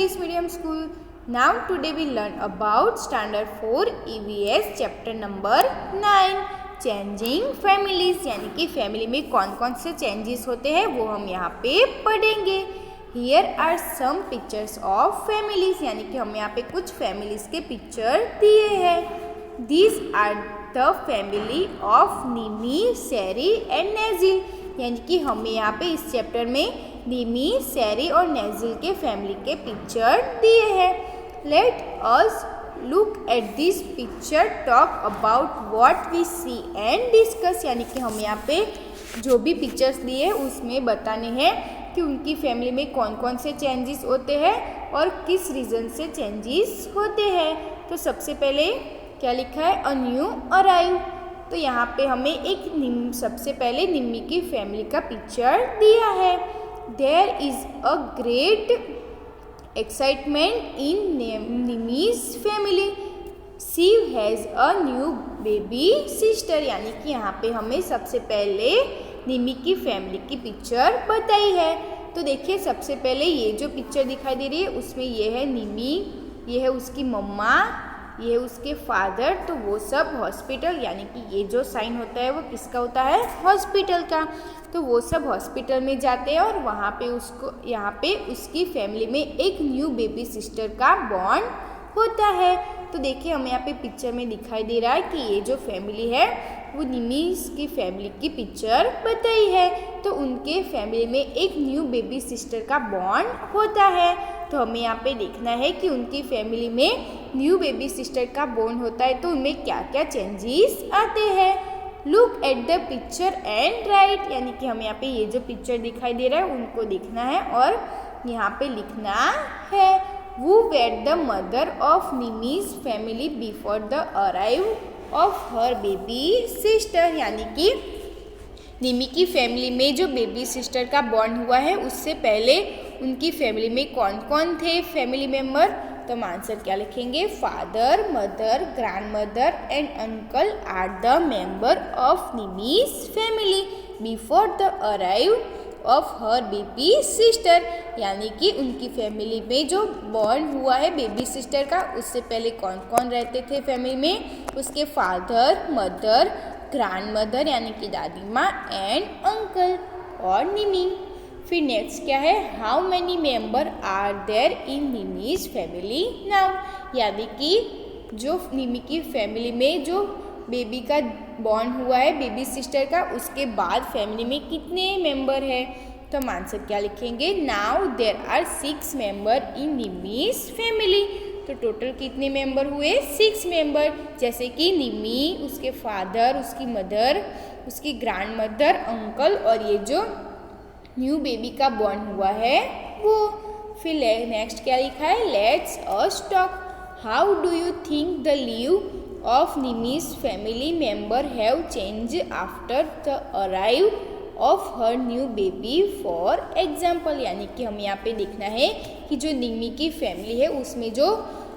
English Medium School. Now today we learn about Standard 4 EVS Chapter number 9 Changing Families, यानी कि family में कौन कौन से चेंजेस होते हैं वो हम यहाँ पे पढ़ेंगे. Here are some pictures of families, यानी कि हम यहाँ पे कुछ families के पिक्चर दिए हैं. These are the family of निमी, सैरी एंड नेजिल, यानी कि हमें यहाँ पे इस चैप्टर में निमी, सैरी और नेजिल के फैमिली के पिक्चर दिए हैं. Let us look at this picture, talk about what we see and discuss, यानी कि हम यहाँ पे जो भी पिक्चर्स दिए उसमें बताने हैं कि उनकी फैमिली में कौन कौन से चेंजेस होते हैं और किस रीज़न से चेंजेस होते हैं. तो सबसे पहले क्या लिखा है, अ न्यू अराइव. तो यहाँ पे हमें एक सबसे पहले निम्मी की फैमिली का पिक्चर दिया है. There is a great excitement in Nimi's family, she has a new baby sister, यानी कि यहाँ पे हमें सबसे पहले निमी की फैमिली की पिक्चर बताई है. तो देखिए सबसे पहले ये जो पिक्चर दिखाई दे रही है उसमें ये है निमी, ये है उसकी मम्मा, ये है उसके फादर. तो वो सब हॉस्पिटल, यानी कि ये जो साइन होता है वो किसका होता है, हॉस्पिटल का. तो वो सब हॉस्पिटल में जाते हैं और वहाँ पे उसको यहाँ पे उसकी फैमिली में एक न्यू बेबी सिस्टर का बॉन्ड होता है. तो देखिए हमें यहाँ पे पिक्चर में दिखाई दे रहा है कि ये जो फैमिली है वो निमी की फैमिली की पिक्चर बताई है. तो उनके फैमिली में एक न्यू बेबी सिस्टर का बॉन्ड होता है. तो हमें यहाँ पे देखना है कि उनकी फैमिली में न्यू बेबी सिस्टर का बॉन्ड होता है तो उनमें क्या क्या चेंजेस आते हैं. Look at the picture and right, यानी कि हमें यहाँ पे ये जो पिक्चर दिखाई दे रहा है उनको देखना है और यहाँ पे लिखना है. Who were the mother of Nimi's family before the arrival of her baby sister, यानी कि निमी की फैमिली में जो बेबी सिस्टर का बॉन्ड हुआ है उससे पहले उनकी फैमिली में कौन कौन थे फैमिली मेम्बर. तो हम आंसर क्या लिखेंगे, father, mother, grandmother and uncle are the member of Nimi's family before the arrive of her baby sister, यानी कि उनकी फैमिली में जो बॉन्ड हुआ है बेबी सिस्टर का उससे पहले कौन कौन रहते थे फैमिली में, उसके फादर, मदर, ग्रैंड मदर यानी कि दादी माँ एंड अंकल और निमी. फिर नेक्स्ट क्या है, how many member are there in Nimi's family now, यानी कि जो निमी की फैमिली में जो बेबी का बॉन्ड हुआ है बेबी सिस्टर का उसके बाद फैमिली में कितने मेंबर है. तो हम आंसर क्या लिखेंगे, now there are 6 member in Nimi's family. तो टोटल कितने मेंबर हुए, 6 मेंबर, जैसे कि निमी, उसके फादर, उसकी मदर, उसकी ग्रैंड मदर, अंकल और ये जो न्यू बेबी का बॉन्ड हुआ है वो. फिर नेक्स्ट क्या लिखा है, let's us talk, how do you think the live of Nimi's family member have change after the arrive of her new baby for example, यानी कि हमें यहाँ पे देखना है कि जो निमी की फैमिली है उसमें जो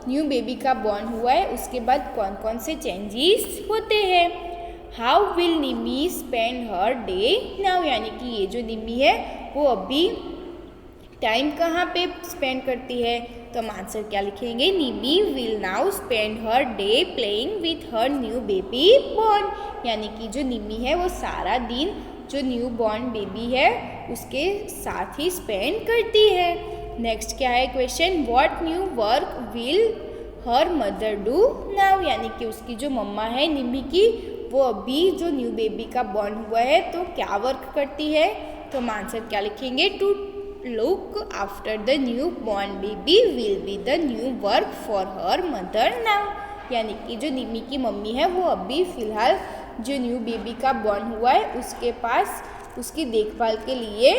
न्यू बेबी का बॉन्ड हुआ है उसके बाद कौन कौन से चेंजेस होते हैं. How will Nimi spend her day now, यानी कि ये जो निमी है वो अभी टाइम कहाँ पे स्पेंड करती है. तो हम आंसर क्या लिखेंगे, Nimi will now spend her day playing with her new baby born, यानी कि जो निमी है वो सारा दिन जो न्यू बॉर्न बेबी है उसके साथ ही स्पेंड करती है. नेक्स्ट क्या है question, what new work will her mother do now, यानी कि उसकी जो मम्मा है निमी की वो अभी जो न्यू बेबी का बॉन्ड हुआ है तो क्या वर्क करती है. तो हम आंसर क्या लिखेंगे, to look after the new born baby will be the new work for her mother now, यानी कि जो निमी की मम्मी है वो अभी फ़िलहाल जो न्यू बेबी का बॉन्ड हुआ है उसके पास उसकी देखभाल के लिए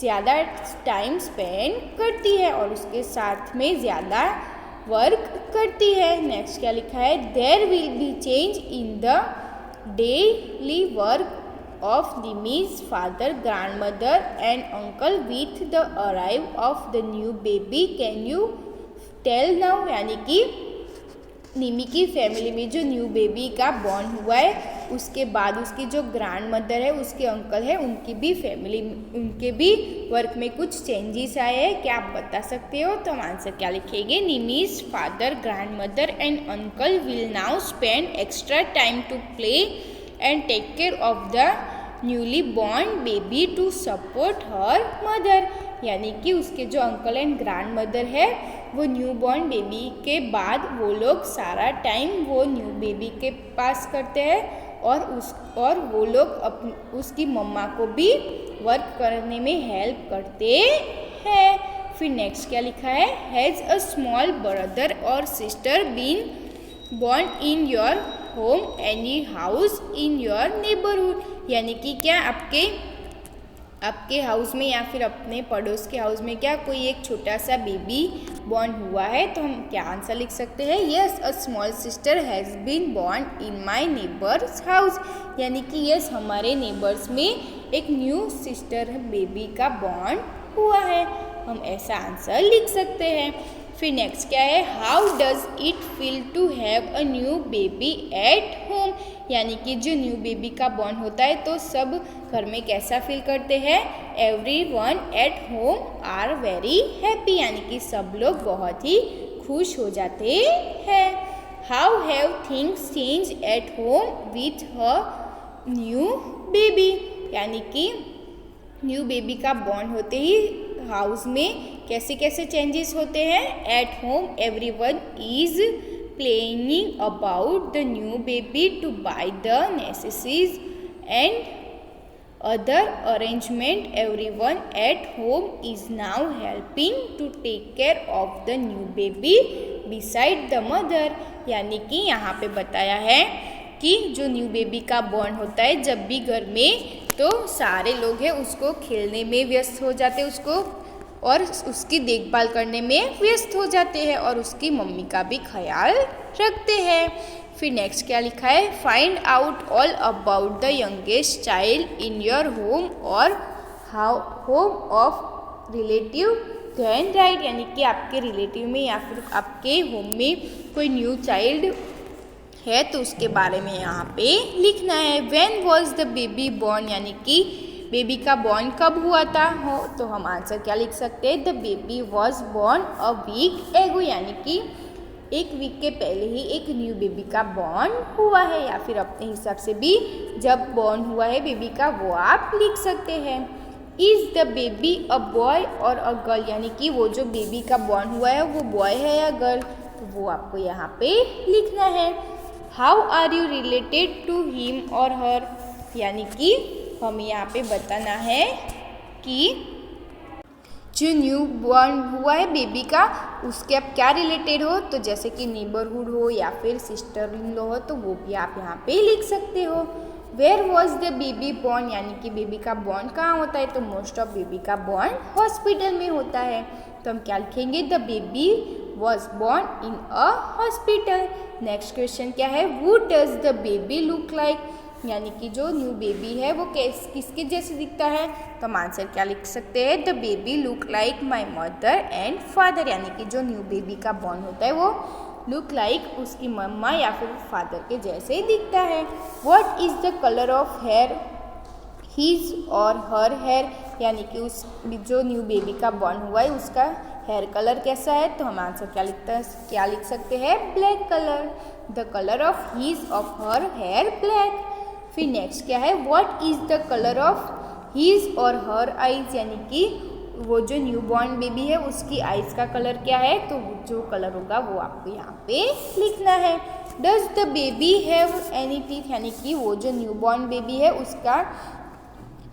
ज़्यादा टाइम स्पेंड करती है और उसके साथ में ज़्यादा वर्क करती है. नेक्स्ट क्या लिखा है, there will be change in the daily work of Nimi's father, grandmother and uncle with the arrival of the new baby. Can you tell now, यानी कि निमी की फैमिली में जो न्यू बेबी का बॉर्न हुआ है उसके बाद उसकी जो ग्रैंड मदर है, उसके अंकल है, उनकी भी फैमिली, उनके भी वर्क में कुछ चेंजेस आए हैं। क्या आप बता सकते हो? तो हम आंसर क्या लिखेंगे? Nimi's father, grandmother and uncle will now spend extra time to play and take care of the newly born baby to support her mother. यानी कि उसके जो अंकल एंड ग्रैंड मदर है, वो न्यू बॉर्न बेबी के बाद वो लोग सारा टाइम वो न्यू बेबी के पास करते हैं और वो लोग उसकी मम्मा को भी वर्क करने में हेल्प करते हैं। फिर नेक्स्ट क्या लिखा है? हैज़ अ स्मॉल ब्रदर और sister been born in your home any house in your neighbourhood. यानी कि क्या आपके हाउस में या फिर अपने पड़ोस के हाउस में क्या कोई एक छोटा सा बेबी बॉर्न हुआ है? तो हम क्या आंसर लिख सकते हैं? Yes, a small sister has been born in my neighbours house. यानी कि यस, हमारे नेबर्स में एक न्यू सिस्टर बेबी का बॉर्न हुआ है। हम ऐसा आंसर लिख सकते हैं। फिर नेक्स्ट क्या है? How does it feel to have a new baby at home. यानी कि जो न्यू बेबी का बॉर्न होता है तो सब घर में कैसा फील करते हैं? Everyone at home are very happy. यानी कि सब लोग बहुत ही खुश हो जाते हैं। How have things change at home with a new baby. यानी कि न्यू बेबी का बॉर्न होते ही हाउस में कैसे कैसे चेंजेस होते हैं? At home everyone is planning about the new baby to buy the necessaries and other arrangement. Everyone at home is now helping to take care of the new baby beside the mother. यानी कि यहाँ पे बताया है कि जो new baby का born होता है जब भी घर में, तो सारे लोग हैं उसको खेलने में व्यस्त हो जाते हैं, उसको और उसकी देखभाल करने में व्यस्त हो जाते हैं और उसकी मम्मी का भी ख्याल रखते हैं। फिर नेक्स्ट क्या लिखा है? Find out all about the youngest child in your home और home of relative can write. यानी कि आपके रिलेटिव में या फिर आपके होम में कोई न्यू चाइल्ड है तो उसके बारे में यहाँ पे लिखना है। When was the baby born. यानी कि बेबी का बॉर्न कब हुआ था? तो हम आंसर क्या लिख सकते हैं? The baby was born a week ago. यानी कि एक वीक के पहले ही एक न्यू बेबी का बॉर्न हुआ है, या फिर अपने हिसाब से भी जब बॉर्न हुआ है बेबी का वो आप लिख सकते हैं। Is the baby a boy और अ गर्ल। यानी कि वो जो बेबी का बॉर्न हुआ है वो बॉय है या गर्ल, तो वो आपको यहाँ पे लिखना है। How are you related to him और हर। यानी कि हमें यहाँ पे बताना है कि जो न्यू बॉर्न हुआ है बेबी का उसके आप क्या रिलेटेड हो। तो जैसे कि नेबरहुड हो या फिर सिस्टर इन लॉ हो तो वो भी आप यहाँ पे लिख सकते हो। Where was the baby born. यानी कि बेबी का बॉर्न कहाँ होता है? तो मोस्ट ऑफ बेबी का बॉर्न हॉस्पिटल में होता है। तो हम क्या लिखेंगे? The baby was born in a hospital. Next question क्या है? Who does the baby look like. यानी कि जो न्यू बेबी है वो किसके जैसे दिखता है? तो हम आंसर क्या लिख सकते हैं? The baby look like my mother and father. यानी कि जो न्यू बेबी का बॉर्न होता है वो लुक लाइक उसकी मम्मा या फिर फादर के जैसे ही दिखता है। What is the colour of hair his और हर हेयर। यानी कि उस जो न्यू बेबी का बॉर्न हुआ है उसका हेयर कलर कैसा है? तो हम आंसर क्या लिख सकते हैं? Black colour. The colour of his of her hair black. फिर नेक्स्ट क्या है? What is the colour of his और हर आइज। यानी कि वो जो न्यू बॉर्न बेबी है उसकी आइज का कलर क्या है? तो जो कलर होगा वो आपको यहाँ पे लिखना है। Does the baby have any teeth. यानी कि वो जो न्यू बॉर्न बेबी है उसका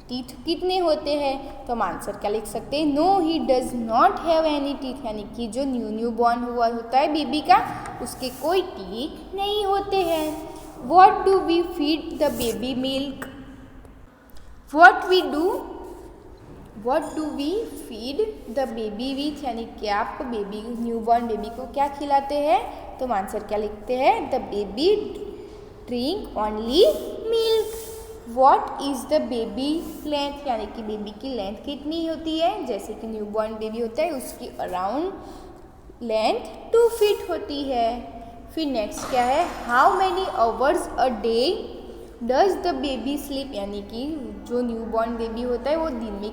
टीथ कितने होते हैं? तो हम आंसर क्या लिख सकते हैं? No he does not have any teeth. यानी कि जो न्यू बॉर्न हुआ होता है बेबी का उसके कोई टीथ नहीं होते हैं। What do we feed the baby milk? What do we feed the baby with? यानी कि आप बेबी न्यू बॉर्न बेबी को क्या खिलाते हैं? तो हम आंसर क्या लिखते हैं? The baby drink only milk. What is the baby length? यानी कि बेबी की लेंथ कितनी होती है? जैसे कि न्यू बॉर्न बेबी होता है उसकी अराउंड लेंथ 2 फीट होती है। फिर नेक्स्ट क्या है? How many hours a day does the baby sleep, यानी कि जो न्यूबॉर्न बेबी होता है वो दिन में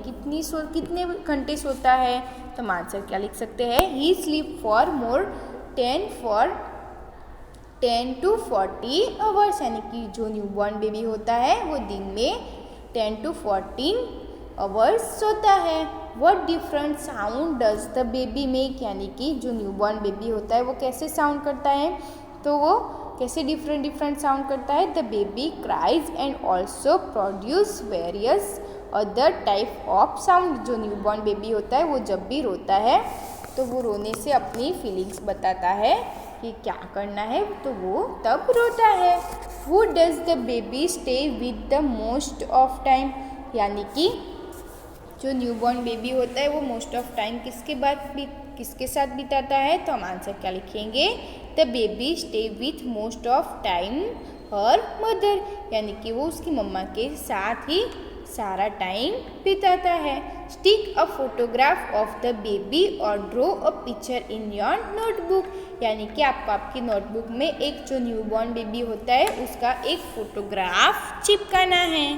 कितने घंटे सोता है। तो हम आंसर क्या लिख सकते हैं, he sleep for more 10 to 40 hours, यानी कि जो न्यूबॉर्न बेबी होता है वो दिन में 10 to 14 आवर्स सोता है। What different sound does the baby make, यानी कि जो न्यूबॉर्न बेबी होता है वो कैसे साउंड करता है, तो वो कैसे डिफरेंट साउंड करता है। The baby cries and also produce various other type of sound, जो न्यूबॉर्न बेबी होता है वो जब भी रोता है तो वो रोने से अपनी फीलिंग्स बताता है कि क्या करना है, तो वो तब रोता है। Who does the baby stay with the most of time, यानी कि जो न्यूबॉर्न बेबी होता है वो मोस्ट ऑफ टाइम किसके साथ बिताता है। तो हम आंसर क्या लिखेंगे, the baby stay with most of time her mother, यानी कि वो उसकी मम्मा के साथ ही सारा टाइम बिताता है। Stick a photograph of the baby और draw a picture in your notebook, यानी कि आपको आपकी नोटबुक में एक जो न्यूबॉर्न बेबी होता है उसका एक फोटोग्राफ चिपकाना है।